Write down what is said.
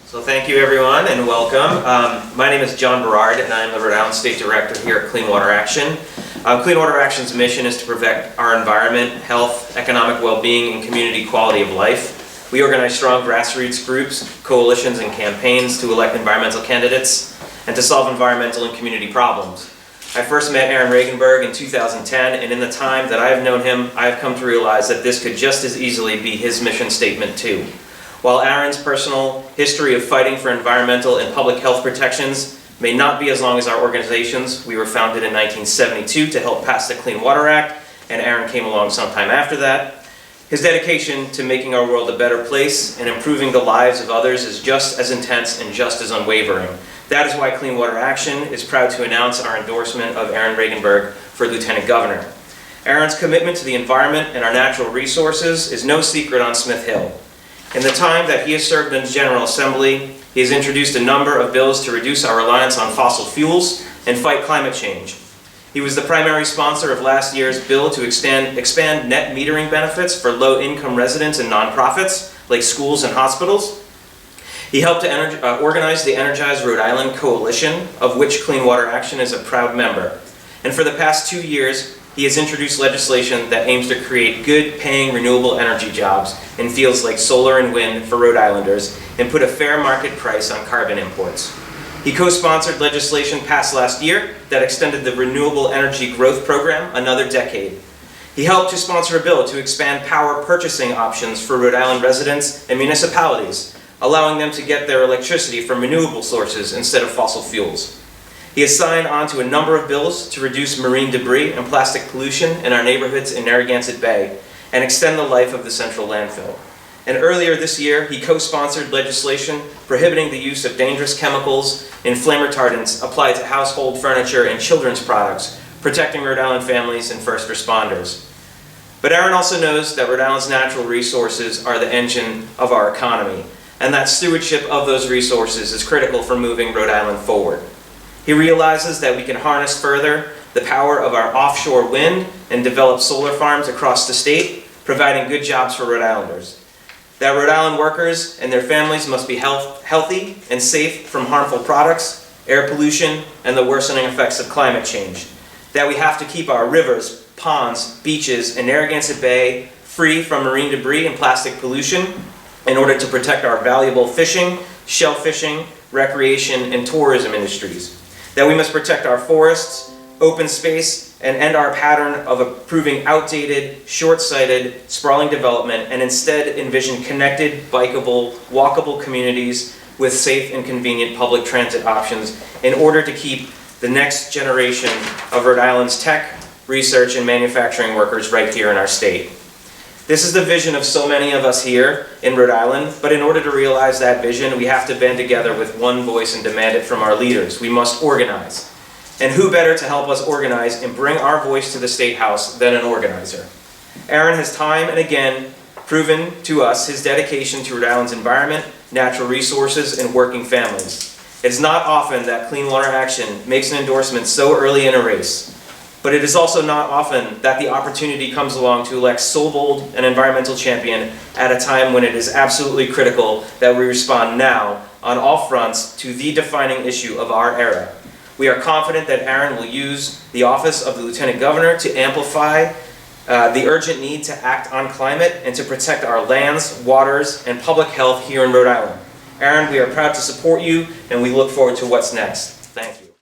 So thank you everyone and welcome. My name is John Berard and I am the Rhode Island State Director here at Clean Water Action. Clean Water Action's mission is to protect our environment, health, economic well-being, and community quality of life. We organize strong grassroots groups, coalitions, and campaigns to elect environmental candidates and to solve environmental and community problems. I first met Aaron Regunberg in 2010, and in the time that I have known him, I have come to realize that this could just as easily be his mission statement too. While Aaron's personal history of fighting for environmental and public health protections may not be as long as our organization's, we were founded in 1972 to help pass the Clean Water Act, and Aaron came along sometime after that. His dedication to making our world a better place and improving the lives of others is just as intense and just as unwavering. That is why Clean Water Action is proud to announce our endorsement of Aaron Regunberg for Lieutenant Governor. Aaron's commitment to the environment and our natural resources is no secret on Smith Hill. In the time that he has served in the General Assembly, he has introduced a number of bills to reduce our reliance on fossil fuels and fight climate change. He was the primary sponsor of last year's bill to expand net metering benefits for low-income residents and nonprofits, like schools and hospitals. He helped to organize the Energize Rhode Island Coalition, of which Clean Water Action is a proud member. And for the past 2 years, he has introduced legislation that aims to create good-paying renewable energy jobs in fields like solar and wind for Rhode Islanders and put a fair market price on carbon imports. He co-sponsored legislation passed last year that extended the Renewable Energy Growth Program another decade. He helped to sponsor a bill to expand power purchasing options for Rhode Island residents and municipalities, allowing them to get their electricity from renewable sources instead of fossil fuels. He has signed on to a number of bills to reduce marine debris and plastic pollution in our neighborhoods in Narragansett Bay and extend the life of the central landfill. And earlier this year, he co-sponsored legislation prohibiting the use of dangerous chemicals and flame retardants applied to household furniture and children's products, protecting Rhode Island families and first responders. But Aaron also knows that Rhode Island's natural resources are the engine of our economy, and that stewardship of those resources is critical for moving Rhode Island forward. He realizes that we can harness further the power of our offshore wind and develop solar farms across the state, providing good jobs for Rhode Islanders. That Rhode Island workers and their families must be healthy and safe from harmful products, air pollution, and the worsening effects of climate change. That we have to keep our rivers, ponds, beaches, and Narragansett Bay free from marine debris and plastic pollution in order to protect our valuable fishing, shellfishing, recreation, and tourism industries. That we must protect our forests, open space, and end our pattern of approving outdated, short-sighted, sprawling development and instead envision connected, bikeable, walkable communities with safe and convenient public transit options in order to keep the next generation of Rhode Island's tech, research, and manufacturing workers right here in our state. This is the vision of so many of us here in Rhode Island, but in order to realize that vision, we have to band together with one voice and demand it from our leaders. We must organize. And who better to help us organize and bring our voice to the State House than an organizer? Aaron has time and again proven to us his dedication to Rhode Island's environment, natural resources, and working families. It is not often that Clean Water Action makes an endorsement so early in a race. But it is also not often that the opportunity comes along to elect so bold an environmental champion at a time when it is absolutely critical that we respond now on all fronts to the defining issue of our era. We are confident that Aaron will use the office of the Lieutenant Governor to amplify the urgent need to act on climate and to protect our lands, waters, and public health here in Rhode Island. Aaron, we are proud to support you and we look forward to what's next.